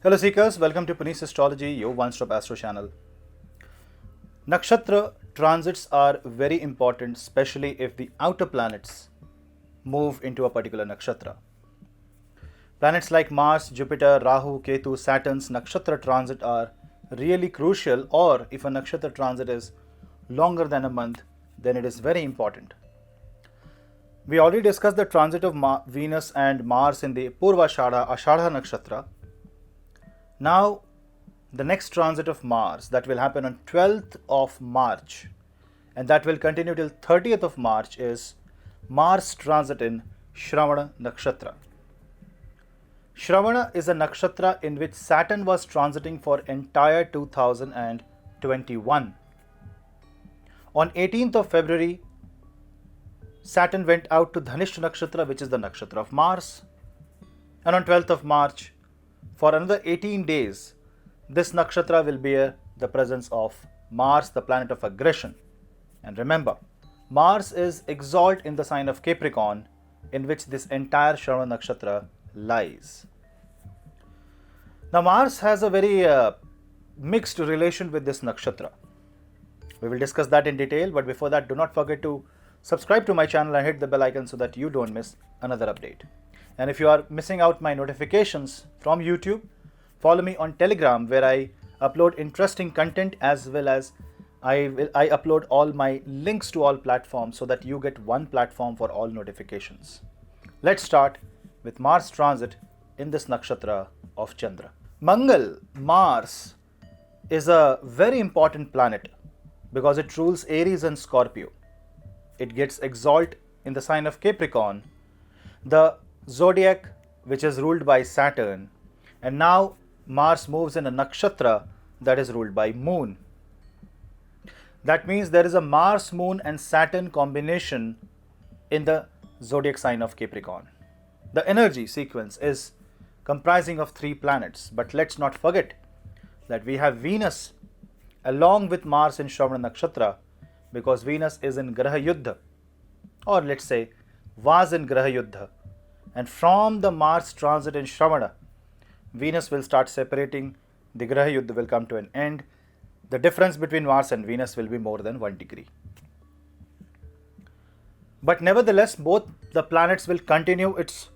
Hello seekers, welcome to Punneit Astrology, your one-stop astro channel. Nakshatra transits are very important, especially if the outer planets move into a particular nakshatra. Planets like Mars, Jupiter, Rahu, Ketu, Saturn's nakshatra transit are really crucial, or if a nakshatra transit is longer than a month, then it is very important. We already discussed the transit of Venus and Mars in the Purvashadha nakshatra. Now, the next transit of Mars that will happen on 12th of March and that will continue till 30th of March is Mars transit in Shravana Nakshtra. Shravana is a nakshatra in which Saturn was transiting for entire 2021. On 18th of February, Saturn went out to Dhanishta Nakshatra, which is the nakshatra of Mars. And on 12th of March, for another 18 days, this nakshatra will bear the presence of Mars, the planet of aggression. And remember, Mars is exalt in the sign of Capricorn, in which this entire Shravana nakshatra lies. Now, Mars has a very mixed relation with this nakshatra. We will discuss that in detail, but before that, do not forget to subscribe to my channel and hit the bell icon so that you don't miss another update. And if you are missing out my notifications from YouTube, follow me on Telegram, where I upload interesting content as well as I upload all my links to all platforms so that you get one platform for all notifications. Let's start with Mars transit in this nakshatra of Chandra. Mangal, Mars, is a very important planet because it rules Aries and Scorpio. It gets exalt in the sign of Capricorn, the zodiac which is ruled by Saturn, and now Mars moves in a nakshatra that is ruled by Moon. That means there is a Mars, Moon and Saturn combination in the zodiac sign of Capricorn. The energy sequence is comprising of 3 planets, but let's not forget that we have Venus along with Mars in Shravana Nakshatra, because Venus is in Graha Yuddha, or let's say was in Graha Yuddha. And from the Mars transit in Shravana, Venus will start separating, the Graha Yuddha will come to an end. The difference between Mars and Venus will be more than 1 degree. But nevertheless, both the planets will continue its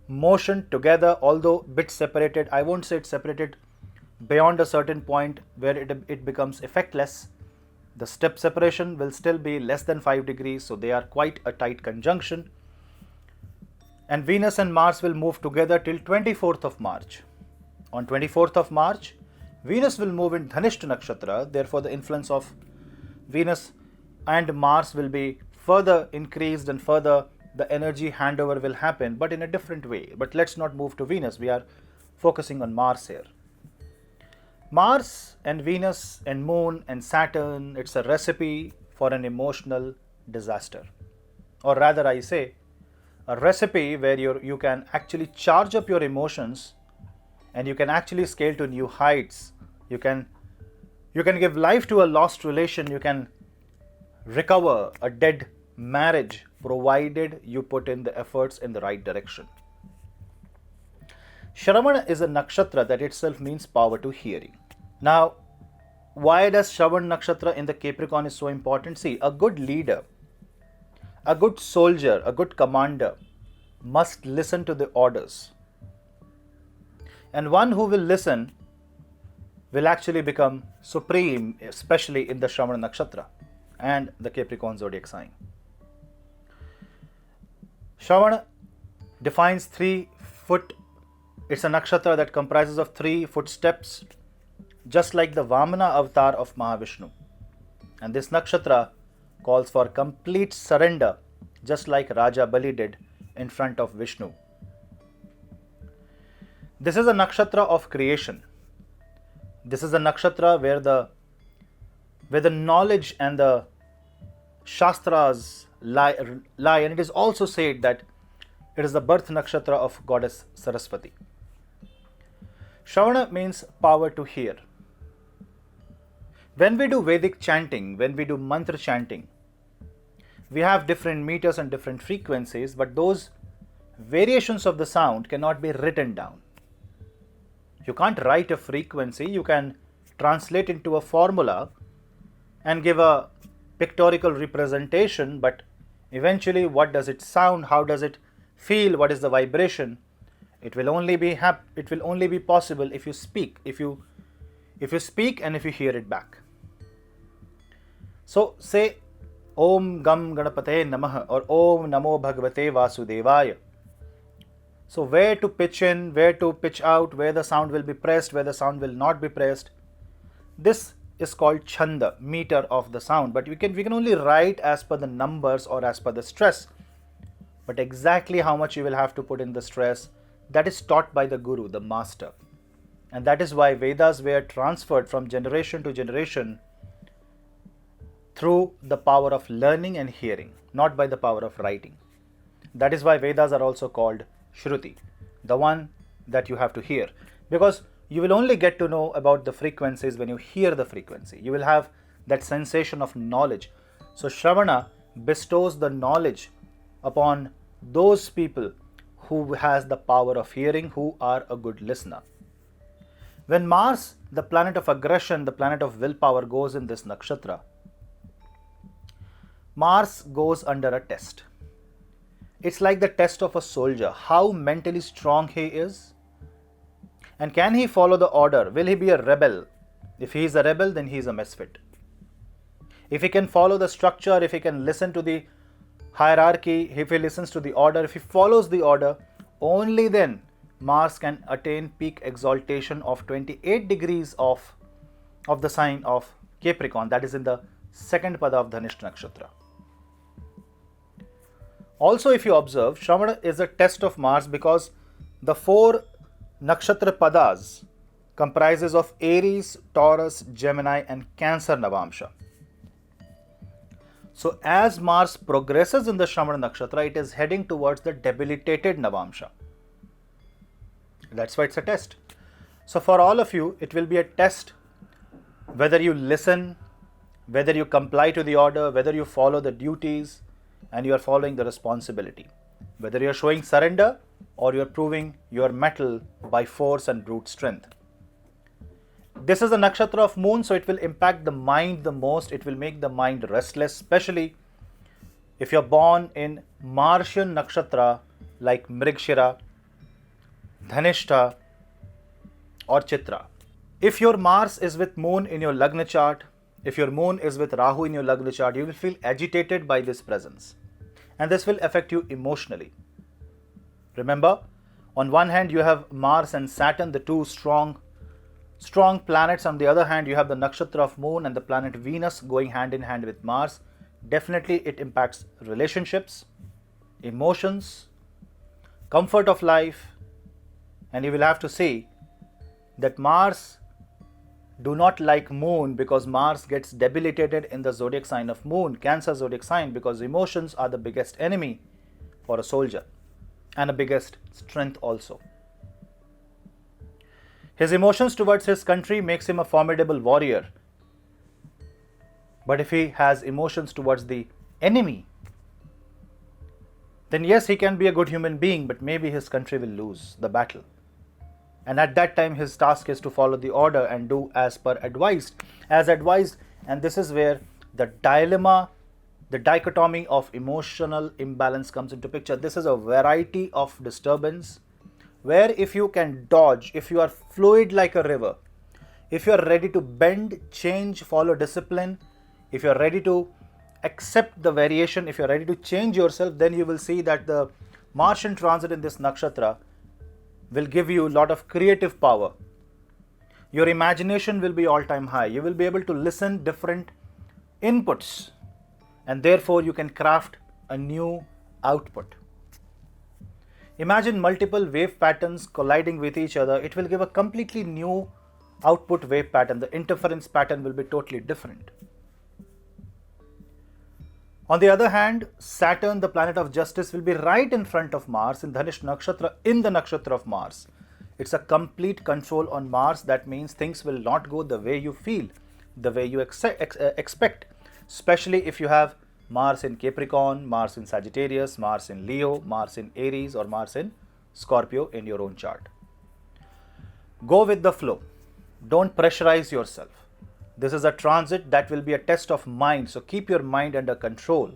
motion together, although bit separated. I won't say it's separated beyond a certain point where it becomes effectless. The step separation will still be less than 5 degrees, so they are quite a tight conjunction. And Venus and Mars will move together till 24th of March. On 24th of March, Venus will move in Dhanishta Nakshatra, therefore the influence of Venus and Mars will be further increased and further the energy handover will happen, but in a different way. But let's not move to Venus, we are focusing on Mars here. Mars and Venus and Moon and Saturn, it's a recipe for an emotional disaster. Or rather I say, a recipe where you can actually charge up your emotions and you can actually scale to new heights. You can give life to a lost relation. You can recover a dead marriage, provided you put in the efforts in the right direction. Shravana is a nakshatra that itself means power to hearing. Now, why does Shravana nakshatra in the Capricorn is so important? See, a good leader, a good soldier, a good commander must listen to the orders. And one who will listen will actually become supreme, especially in the Shravana nakshatra and the Capricorn zodiac sign. Shravana defines 3 foot. It's a nakshatra that comprises of 3 footsteps, just like the Vamana avatar of Mahavishnu. And this nakshatra calls for complete surrender, just like Raja Bali did in front of Vishnu. This is a nakshatra of creation. This is a nakshatra where the knowledge and the shastras lie, and it is also said that it is the birth nakshatra of goddess Saraswati. Shravana means power to hear. When we do Vedic chanting, when we do mantra chanting, we have different meters and different frequencies, but those variations of the sound cannot be written down. You can't write a frequency, you can translate into a formula and give a pictorial representation, but eventually what does it sound, how does it feel, what is the vibration? It will only be possible if you speak, if you speak and if you hear it back. So say Om Gam Ganapate Namah or Om Namo Bhagavate Vasudevaya. So where to pitch in, where to pitch out, where the sound will be pressed, where the sound will not be pressed. This is called chanda, meter of the sound. But we can only write as per the numbers or as per the stress. But exactly how much you will have to put in the stress, that is taught by the Guru, the master. And that is why Vedas were transferred from generation to generation through the power of learning and hearing, not by the power of writing. That is why Vedas are also called Shruti, the one that you have to hear. Because you will only get to know about the frequencies when you hear the frequency. You will have that sensation of knowledge. So Shravana bestows the knowledge upon those people who has the power of hearing, who are a good listener. When Mars, the planet of aggression, the planet of willpower, goes in this nakshatra, Mars goes under a test. It's like the test of a soldier, how mentally strong he is, and can he follow the order? Will he be a rebel? If he is a rebel, then he is a misfit. If he can follow the structure, if he can listen to the hierarchy, if he listens to the order, if he follows the order, only then Mars can attain peak exaltation of 28 degrees of the sign of Capricorn, that is in the second pada of Dhanishta Nakshatra. Also, if you observe, Shravana is a test of Mars because the 4 nakshatra padas comprises of Aries, Taurus, Gemini and Cancer Navamsha. So as Mars progresses in the Shravana Nakshatra, it is heading towards the debilitated Navamsha. That's why it's a test. So for all of you, it will be a test whether you listen, whether you comply to the order, whether you follow the duties and you are following the responsibility, whether you are showing surrender or you are proving your mettle by force and brute strength. This is a nakshatra of moon, so it will impact the mind the most. It will make the mind restless, especially if you are born in Martian nakshatra like Mrigshira, Dhanishta or Chitra. If your Mars is with moon in your Lagna chart, if your moon is with Rahu in your Lagna chart, you will feel agitated by this presence. And this will affect you emotionally. Remember, on one hand you have Mars and Saturn, the two strong planets. On the other hand, you have the nakshatra of moon and the planet Venus going hand in hand with Mars. Definitely it impacts relationships, emotions, comfort of life, and you will have to see that Mars do not like moon because Mars gets debilitated in the zodiac sign of moon, Cancer zodiac sign, because emotions are the biggest enemy for a soldier and a biggest strength also. His emotions towards his country makes him a formidable warrior. But if he has emotions towards the enemy, then yes, he can be a good human being, but maybe his country will lose the battle. And at that time, his task is to follow the order and do as advised. And this is where the dilemma, the dichotomy of emotional imbalance comes into picture. This is a variety of disturbance where if you can dodge, if you are fluid like a river, if you are ready to bend, change, follow discipline, if you are ready to accept the variation, if you are ready to change yourself, then you will see that the Martian transit in this nakshatra will give you a lot of creative power. Your imagination will be all-time high. You will be able to listen different inputs and therefore you can craft a new output. Imagine multiple wave patterns colliding with each other. It will give a completely new output wave pattern. The interference pattern will be totally different. On the other hand, Saturn, the planet of justice, will be right in front of Mars in Dhanishta Nakshatra, in the nakshatra of Mars. It's a complete control on Mars. That means things will not go the way you feel, the way you expect, especially if you have Mars in Capricorn, Mars in Sagittarius, Mars in Leo, Mars in Aries or Mars in Scorpio in your own chart. Go with the flow. Don't pressurize yourself. This is a transit that will be a test of mind, so keep your mind under control.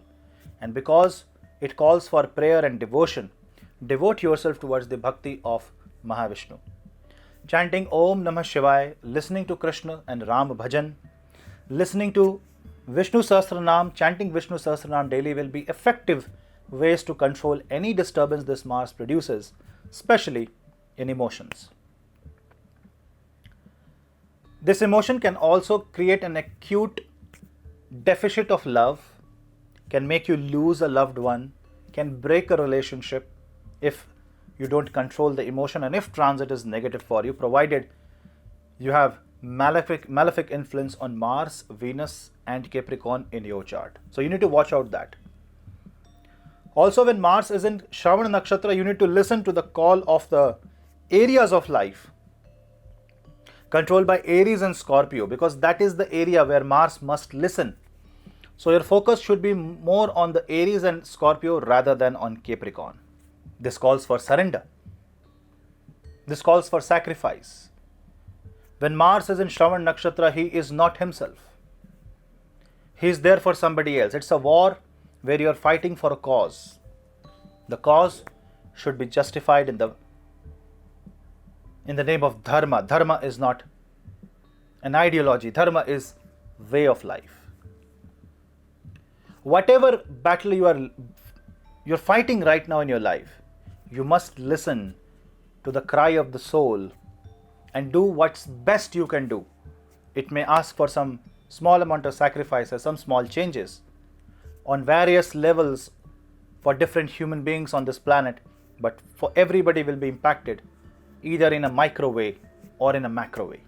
And because it calls for prayer and devotion, devote yourself towards the bhakti of Mahavishnu. Chanting Om Namah Shivaya, listening to Krishna and Ram Bhajan, listening to Vishnu Sahasranam, chanting Vishnu Sahasranam daily will be effective ways to control any disturbance this Mars produces, especially in emotions. This emotion can also create an acute deficit of love, can make you lose a loved one, can break a relationship if you don't control the emotion, and if transit is negative for you, provided you have malefic influence on Mars, Venus and Capricorn in your chart. So you need to watch out that. Also, when Mars is in Shravana Nakshtra, you need to listen to the call of the areas of life controlled by Aries and Scorpio, because that is the area where Mars must listen. So your focus should be more on the Aries and Scorpio rather than on Capricorn. This calls for surrender. This calls for sacrifice. When Mars is in Shravana Nakshatra, he is not himself. He is there for somebody else. It's a war where you are fighting for a cause. The cause should be justified in the name of dharma. Dharma is not an ideology. Dharma is way of life. Whatever battle you're fighting right now in your life, you must listen to the cry of the soul and do what's best you can do. It may ask for some small amount of sacrifices, some small changes on various levels for different human beings on this planet, but for everybody will be impacted either in a micro way or in a macro way.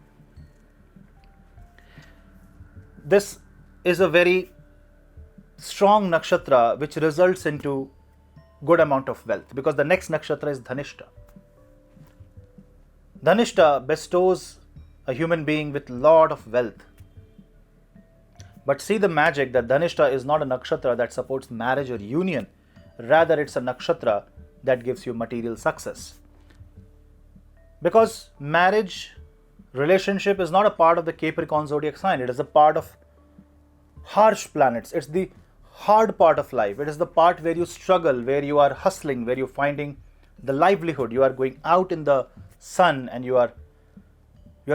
This is a very strong nakshatra which results into good amount of wealth, because the next nakshatra is Dhanishta. Dhanishta bestows a human being with lot of wealth. But see the magic that Dhanishta is not a nakshatra that supports marriage or union. Rather, it's a nakshatra that gives you material success. Because marriage, relationship is not a part of the Capricorn zodiac sign. It is a part of harsh planets. It's the hard part of life. It is the part where you struggle, where you are hustling, where you're finding the livelihood. You are going out in the sun and you are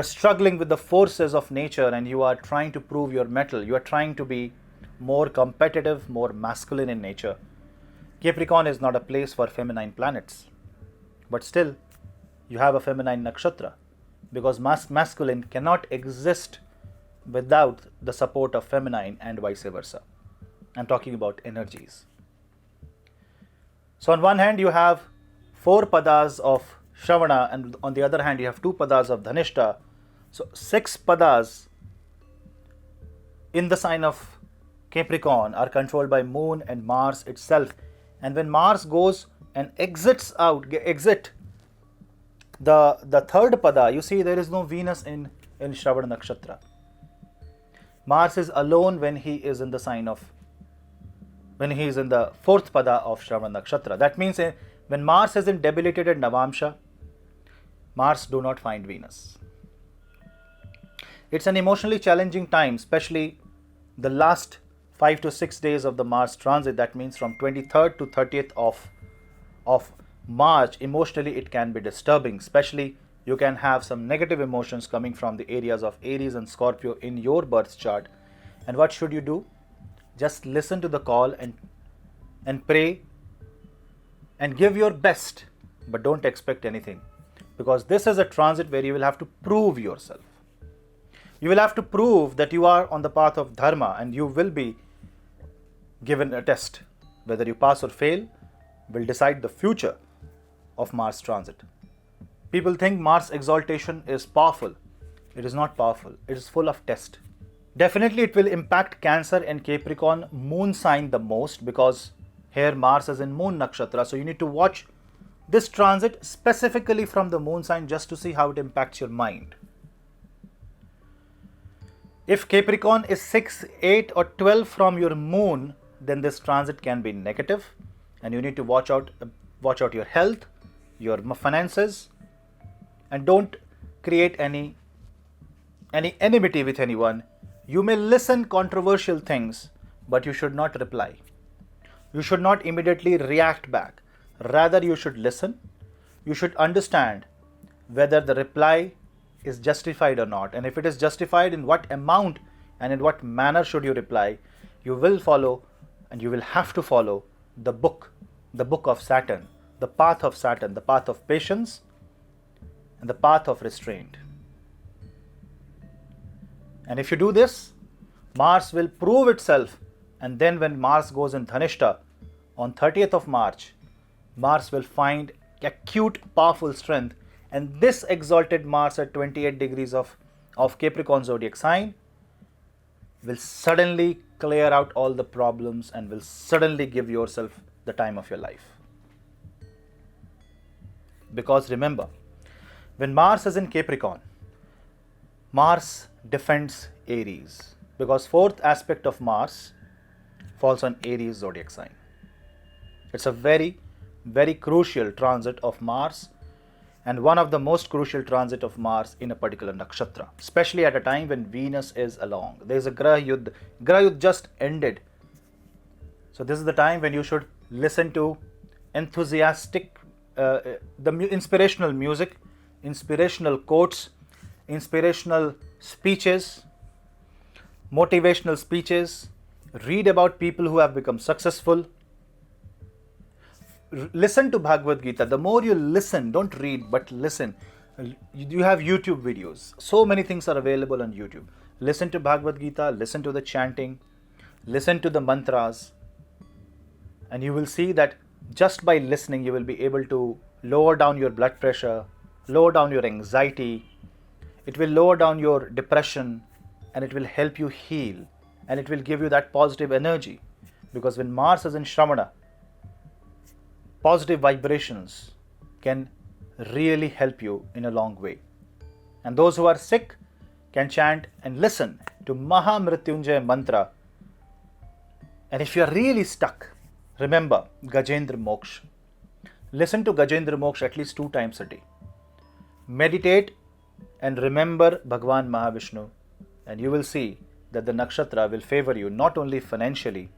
struggling with the forces of nature and you are trying to prove your mettle. You are trying to be more competitive, more masculine in nature. Capricorn is not a place for feminine planets. But still, you have a feminine nakshatra, because masculine cannot exist without the support of feminine and vice versa. I'm talking about energies. So on one hand you have 4 padas of Shravana, and on the other hand you have 2 padas of Dhanishta. So 6 padas in the sign of Capricorn are controlled by Moon and Mars itself. And when Mars goes and exit the third pada, you see there is no Venus in Shravana Nakshatra. Mars is alone when he is in the sign of, when he is in the 4th pada of Shravana Nakshatra. That means when Mars is in debilitated Navamsha, Mars do not find Venus. It's an emotionally challenging time, especially the last 5 to 6 days of the Mars transit. That means from 23rd to 30th of March, emotionally it can be disturbing. Especially you can have some negative emotions coming from the areas of Aries and Scorpio in your birth chart. And what should you do? Just listen to the call and pray and give your best, but don't expect anything, because this is a transit where you will have to prove yourself. You will have to prove that you are on the path of dharma, and you will be given a test. Whether you pass or fail will decide the future of Mars transit. People think Mars exaltation is powerful. It is not powerful. It is full of test. Definitely it will impact Cancer and Capricorn moon sign the most, because here Mars is in Moon Nakshatra. So you need to watch this transit specifically from the moon sign just to see how it impacts your mind. If Capricorn is 6, 8 or 12 from your moon, then this transit can be negative, and you need to watch out your health, your finances, and don't create any enmity with anyone. You may listen controversial things, but you should not reply. You should not immediately react back. Rather, you should listen. You should understand whether the reply is justified or not. And if it is justified, in what amount and in what manner should you reply. You will follow, and you will have to follow the book of Saturn, the path of Saturn, the path of patience and the path of restraint. And if you do this, Mars will prove itself. And then when Mars goes in Dhanishta on 30th of March, Mars will find acute powerful strength. And this exalted Mars at 28 degrees of Capricorn zodiac sign will suddenly clear out all the problems and will suddenly give yourself the time of your life. Because remember, when Mars is in Capricorn, Mars defends Aries, because fourth aspect of Mars falls on Aries zodiac sign. It's a very, very crucial transit of Mars, and one of the most crucial transit of Mars in a particular nakshatra, especially at a time when Venus is along. There is a Graha Yuddha. Graha Yuddha just ended. So this is the time when you should listen to enthusiastic, inspirational music, inspirational quotes, inspirational speeches, motivational speeches. Read about people who have become successful. Listen to Bhagavad Gita. The more you listen, don't read, but listen. You have YouTube videos. So many things are available on YouTube. Listen to Bhagavad Gita, listen to the chanting, listen to the mantras, and you will see that just by listening, you will be able to lower down your blood pressure, lower down your anxiety. It will lower down your depression, and it will help you heal, and it will give you that positive energy. Because when Mars is in Shravana, positive vibrations can really help you in a long way. And those who are sick can chant and listen to Maha Mrityunjaya mantra. And if you are really stuck, remember Gajendra Moksha. Listen to Gajendra Moksha at least 2 times a day. Meditate and remember Bhagwan Mahavishnu, and you will see that the nakshatra will favor you not only financially,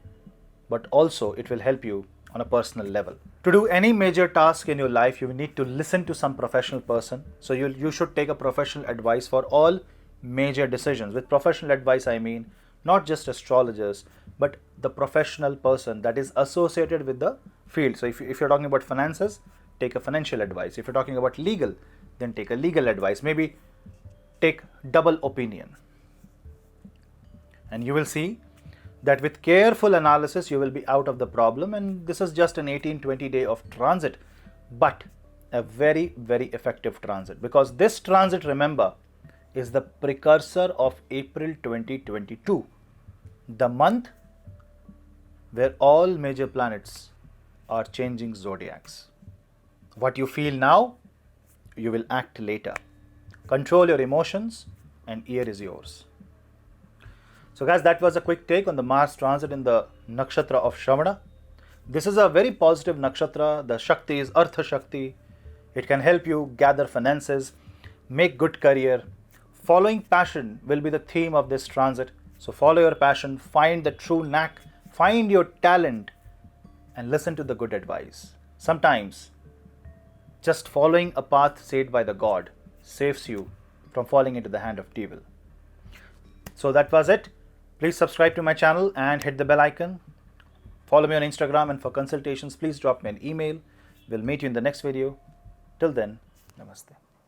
but also it will help you on a personal level. To do any major task in your life, you need to listen to some professional person. So you should take a professional advice for all major decisions. With professional advice, I mean not just astrologers, but the professional person that is associated with the field. So if you're talking about finances, take a financial advice. If you're talking about legal, then take a legal advice. Maybe take double opinion. And you will see that with careful analysis, you will be out of the problem. And this is just an 18-20 day of transit, but a very, very effective transit. Because this transit, remember, is the precursor of April 2022, the month where all major planets are changing zodiacs. What you feel now, you will act later. Control your emotions, and ear is yours. So guys, that was a quick take on the Mars transit in the nakshatra of Shravana. This is a very positive nakshatra. The Shakti is Artha Shakti. It can help you gather finances, make good career. Following passion will be the theme of this transit. So follow your passion, find the true knack, find your talent, and listen to the good advice. Sometimes just following a path set by the God saves you from falling into the hand of devil. So that was it. Please subscribe to my channel and hit the bell icon. Follow me on Instagram, and for consultations, please drop me an email. We'll meet you in the next video. Till then, namaste.